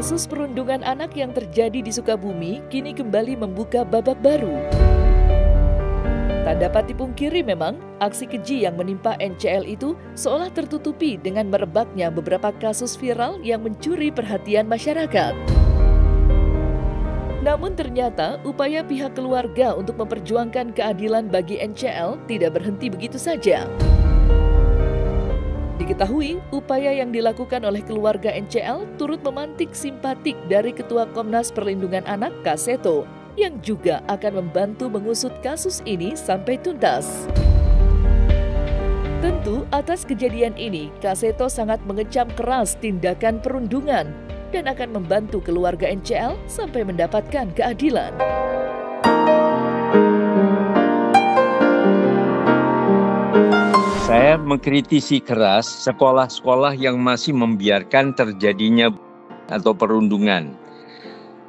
Kasus perundungan anak yang terjadi di Sukabumi kini kembali membuka babak baru. Tak dapat dipungkiri memang, aksi keji yang menimpa NCL itu seolah tertutupi dengan merebaknya beberapa kasus viral yang mencuri perhatian masyarakat. Namun ternyata upaya pihak keluarga untuk memperjuangkan keadilan bagi NCL tidak berhenti begitu saja. Diketahui, upaya yang dilakukan oleh keluarga NCL turut memantik simpatik dari Ketua Komnas Perlindungan Anak, Kak Seto, yang juga akan membantu mengusut kasus ini sampai tuntas. Tentu atas kejadian ini, Kak Seto sangat mengecam keras tindakan perundungan dan akan membantu keluarga NCL sampai mendapatkan keadilan. Saya mengkritisi keras sekolah-sekolah yang masih membiarkan terjadinya atau perundungan.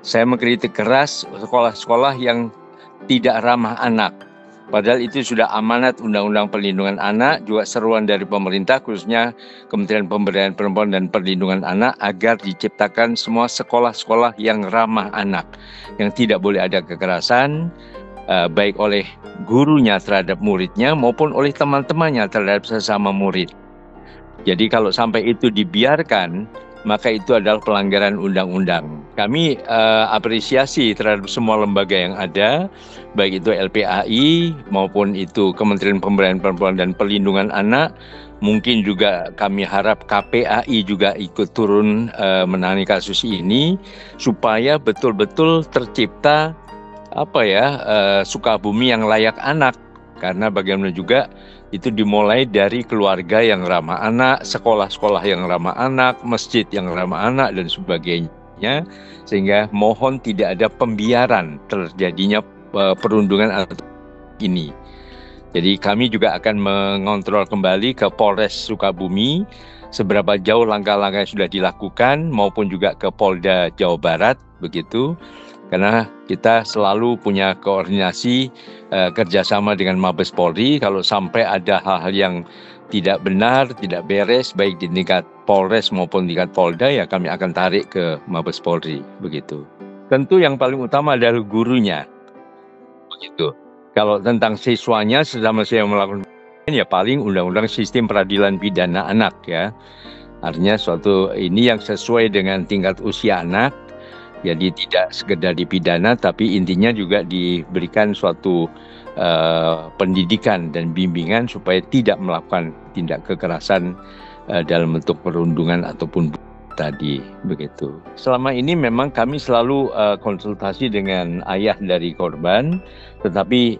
Saya mengkritik keras sekolah-sekolah yang tidak ramah anak. Padahal itu sudah amanat Undang-Undang Perlindungan Anak, juga seruan dari pemerintah khususnya Kementerian Pemberdayaan Perempuan dan Perlindungan Anak agar diciptakan semua sekolah-sekolah yang ramah anak, yang tidak boleh ada kekerasan, baik oleh gurunya terhadap muridnya maupun oleh teman-temannya terhadap sesama murid. Jadi kalau sampai itu dibiarkan, maka itu adalah pelanggaran undang-undang. Kami apresiasi terhadap semua lembaga yang ada, baik itu LPAI maupun itu Kementerian Pemberdayaan Perempuan dan Perlindungan Anak. Mungkin juga kami harap KPAI juga ikut turun menangani kasus ini supaya betul-betul tercipta Sukabumi yang layak anak, karena bagaimana juga itu dimulai dari keluarga yang ramah anak, sekolah-sekolah yang ramah anak, masjid yang ramah anak dan sebagainya, sehingga mohon tidak ada pembiaran terjadinya perundungan anak ini. Jadi kami juga akan mengontrol kembali ke Polres Sukabumi seberapa jauh langkah-langkah yang sudah dilakukan maupun juga ke Polda Jawa Barat begitu. Karena kita selalu punya koordinasi kerjasama dengan Mabes Polri. Kalau sampai ada hal-hal yang tidak benar, tidak beres, baik di tingkat Polres maupun di tingkat Polda, ya kami akan tarik ke Mabes Polri, begitu. Tentu yang paling utama adalah gurunya, begitu. Kalau tentang siswanya, selama saya melakukan, ya paling Undang-Undang Sistem Peradilan Pidana Anak, ya. Artinya suatu ini yang sesuai dengan tingkat usia anak. Jadi tidak sekedar dipidana, tapi intinya juga diberikan suatu pendidikan dan bimbingan supaya tidak melakukan tindak kekerasan dalam bentuk perundungan ataupun tadi begitu. Selama ini memang kami selalu konsultasi dengan ayah dari korban, tetapi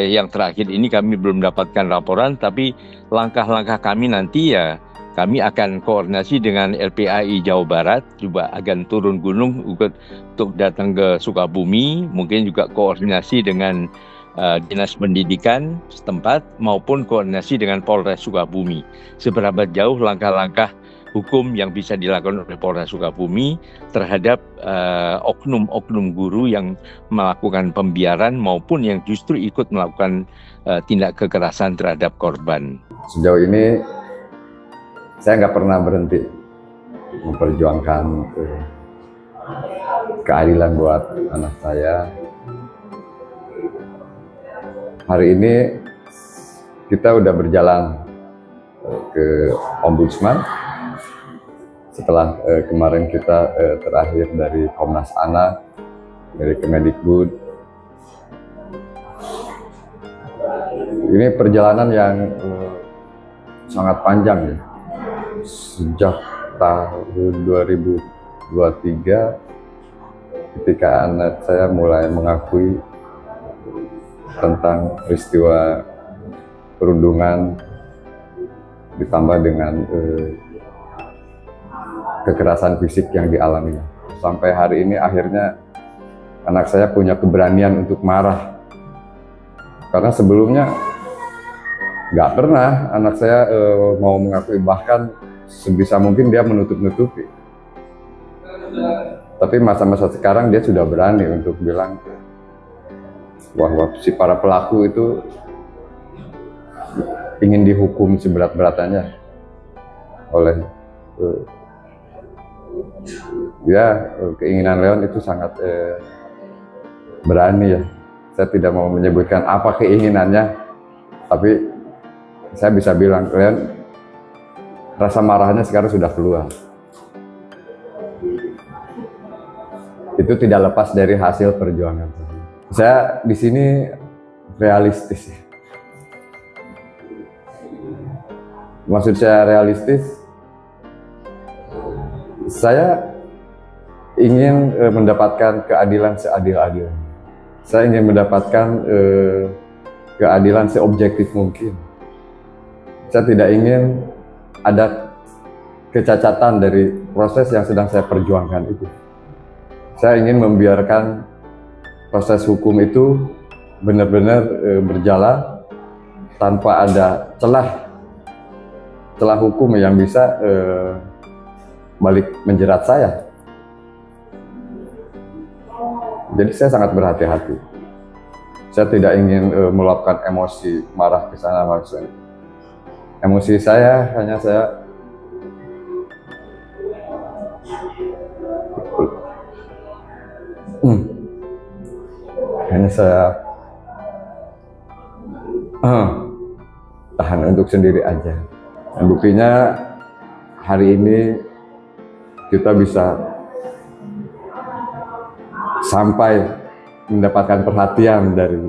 yang terakhir ini kami belum dapatkan laporan, tapi langkah-langkah kami nanti ya kami akan koordinasi dengan LPAI Jawa Barat, juga akan turun gunung untuk datang ke Sukabumi, mungkin juga koordinasi dengan Dinas Pendidikan setempat maupun koordinasi dengan Polres Sukabumi. Seberapa jauh langkah-langkah hukum yang bisa dilakukan oleh Polres Sukabumi terhadap oknum-oknum guru yang melakukan pembiaran maupun yang justru ikut melakukan tindak kekerasan terhadap korban. Sejauh ini saya nggak pernah berhenti memperjuangkan keadilan buat anak saya. Hari ini kita udah berjalan ke Ombudsman setelah kemarin kita terakhir dari Komnas Anak, dari Kemendikbud. Ini perjalanan yang sangat panjang ya. Sejak tahun 2023 ketika anak saya mulai mengakui tentang peristiwa perundungan ditambah dengan kekerasan fisik yang dialami. Sampai hari ini akhirnya anak saya punya keberanian untuk marah. Karena sebelumnya nggak pernah anak saya mau mengakui, bahkan sebisa mungkin dia menutup-nutupi. Tapi masa-masa sekarang dia sudah berani untuk bilang bahwa si para pelaku itu ingin dihukum seberat-beratannya oleh keinginan Leon itu sangat berani ya. Saya tidak mau menyebutkan apa keinginannya, tapi saya bisa bilang Leon rasa marahnya sekarang sudah keluar. Itu tidak lepas dari hasil perjuangan. Saya di sini realistis. Maksud saya realistis, saya ingin mendapatkan keadilan seadil-adilnya. Saya ingin mendapatkan keadilan seobjektif mungkin. Saya tidak ingin ada kecacatan dari proses yang sedang saya perjuangkan itu. Saya ingin membiarkan proses hukum itu benar-benar berjalan tanpa ada celah hukum yang bisa balik menjerat saya. Jadi saya sangat berhati-hati. Saya tidak ingin meluapkan emosi marah ke sana maksudnya. Emosi saya hanya saya tahan untuk sendiri aja. Dan buktinya hari ini kita bisa sampai mendapatkan perhatian dari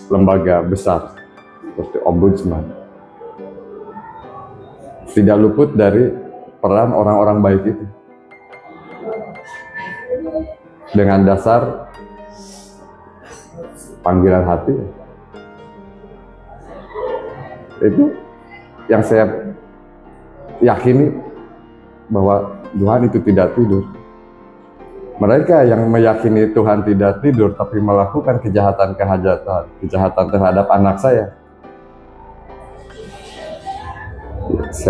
lembaga besar seperti Ombudsman. Tidak luput dari peran orang-orang baik itu. Dengan dasar panggilan hati, itu yang saya yakini bahwa Tuhan itu tidak tidur. Mereka yang meyakini Tuhan tidak tidur tapi melakukan kejahatan terhadap anak saya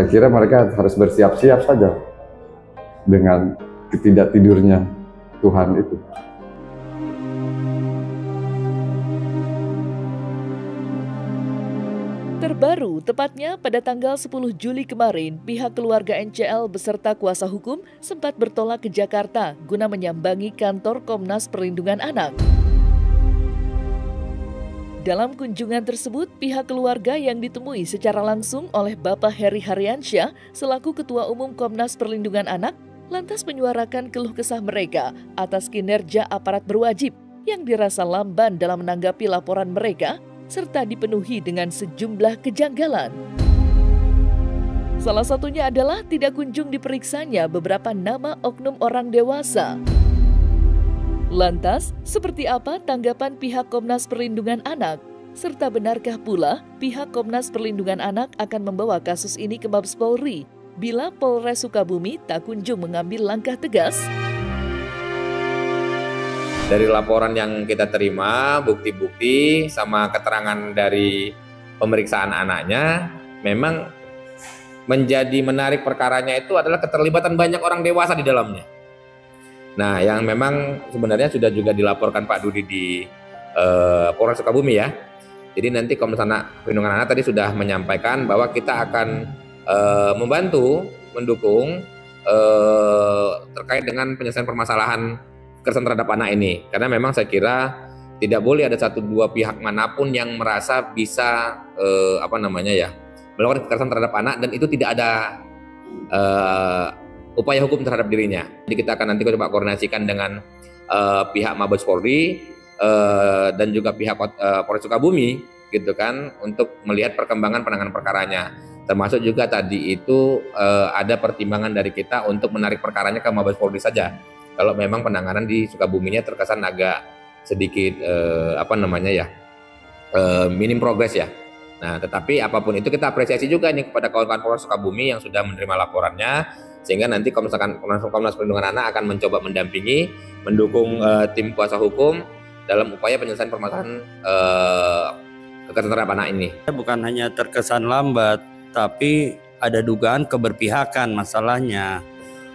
kira mereka harus bersiap-siap saja dengan ketidaktidurnya Tuhan itu. Terbaru, tepatnya pada tanggal 10 Juli kemarin, pihak keluarga NCL beserta kuasa hukum sempat bertolak ke Jakarta guna menyambangi kantor Komnas Perlindungan Anak. Dalam kunjungan tersebut, pihak keluarga yang ditemui secara langsung oleh Bapak Heri Haryansyah selaku Ketua Umum Komnas Perlindungan Anak lantas menyuarakan keluh kesah mereka atas kinerja aparat berwajib yang dirasa lamban dalam menanggapi laporan mereka serta dipenuhi dengan sejumlah kejanggalan. Salah satunya adalah tidak kunjung diperiksanya beberapa nama oknum orang dewasa. Lantas, seperti apa tanggapan pihak Komnas Perlindungan Anak? Serta benarkah pula pihak Komnas Perlindungan Anak akan membawa kasus ini ke Mabes Polri bila Polres Sukabumi tak kunjung mengambil langkah tegas? Dari laporan yang kita terima, bukti-bukti sama keterangan dari pemeriksaan anaknya, memang menjadi menarik perkaranya itu adalah keterlibatan banyak orang dewasa di dalamnya. Nah, yang memang sebenarnya sudah juga dilaporkan Pak Dudi di Polres Sukabumi ya. Jadi nanti Komnas Perlindungan Anak tadi sudah menyampaikan bahwa kita akan membantu, mendukung terkait dengan penyelesaian permasalahan kekerasan terhadap anak ini, karena memang saya kira tidak boleh ada satu dua pihak manapun yang merasa bisa melakukan kekerasan terhadap anak dan itu tidak ada upaya hukum terhadap dirinya. Jadi kita akan nanti coba koordinasikan dengan pihak Mabes Polri dan juga pihak Polres Sukabumi gitu kan untuk melihat perkembangan penanganan perkaranya. Termasuk juga tadi itu ada pertimbangan dari kita untuk menarik perkaranya ke Mabes Polri saja. Kalau memang penanganan di Sukabuminya terkesan agak sedikit minim progres ya. Nah, tetapi apapun itu kita apresiasi juga nih kepada kawan-kawan Polres Sukabumi yang sudah menerima laporannya, sehingga nanti Komnas Perlindungan Anak akan mencoba mendampingi, mendukung tim kuasa hukum dalam upaya penyelesaian permasalahan kekerasan terhadap anak ini. Bukan hanya terkesan lambat, tapi ada dugaan keberpihakan masalahnya.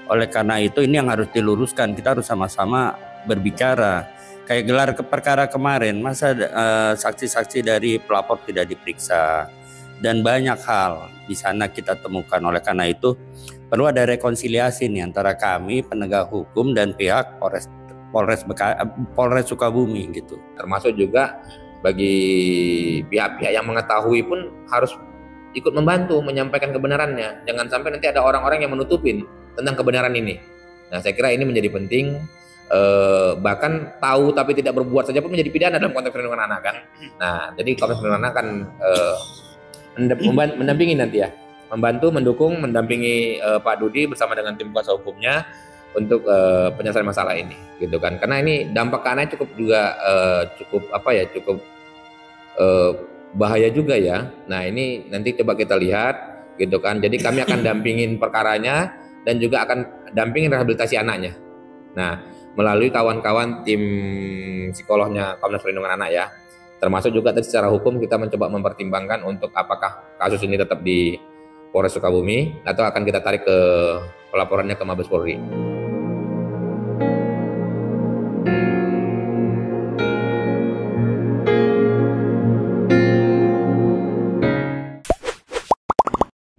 Oleh karena itu ini yang harus diluruskan, kita harus sama-sama berbicara. Kayak gelar perkara kemarin, masa saksi-saksi dari pelapor tidak diperiksa, dan banyak hal di sana kita temukan. Oleh karena itu perlu ada rekonsiliasi nih antara kami penegak hukum dan pihak Polres Sukabumi gitu. Termasuk juga bagi pihak-pihak yang mengetahui pun harus ikut membantu menyampaikan kebenarannya. Jangan sampai nanti ada orang-orang yang menutupin tentang kebenaran ini. Nah, saya kira ini menjadi penting. Bahkan tahu tapi tidak berbuat saja pun menjadi pidana dalam konteks perlindungan anak kan. Nah, jadi Komnas Perlindungan Anak akan mendampingi nanti ya, membantu, mendukung, mendampingi Pak Dudi bersama dengan tim kuasa hukumnya untuk penyelesaian masalah ini, gitu kan? Karena ini dampak ke anak cukup bahaya juga ya. Nah, ini nanti coba kita lihat, gitu kan? Jadi kami akan dampingin perkaranya dan juga akan dampingin rehabilitasi anaknya. Nah, melalui kawan-kawan tim psikolognya Komnas Perlindungan Anak ya. Termasuk juga tadi secara hukum kita mencoba mempertimbangkan untuk apakah kasus ini tetap di Polres Sukabumi atau akan kita tarik ke pelaporannya ke Mabes Polri.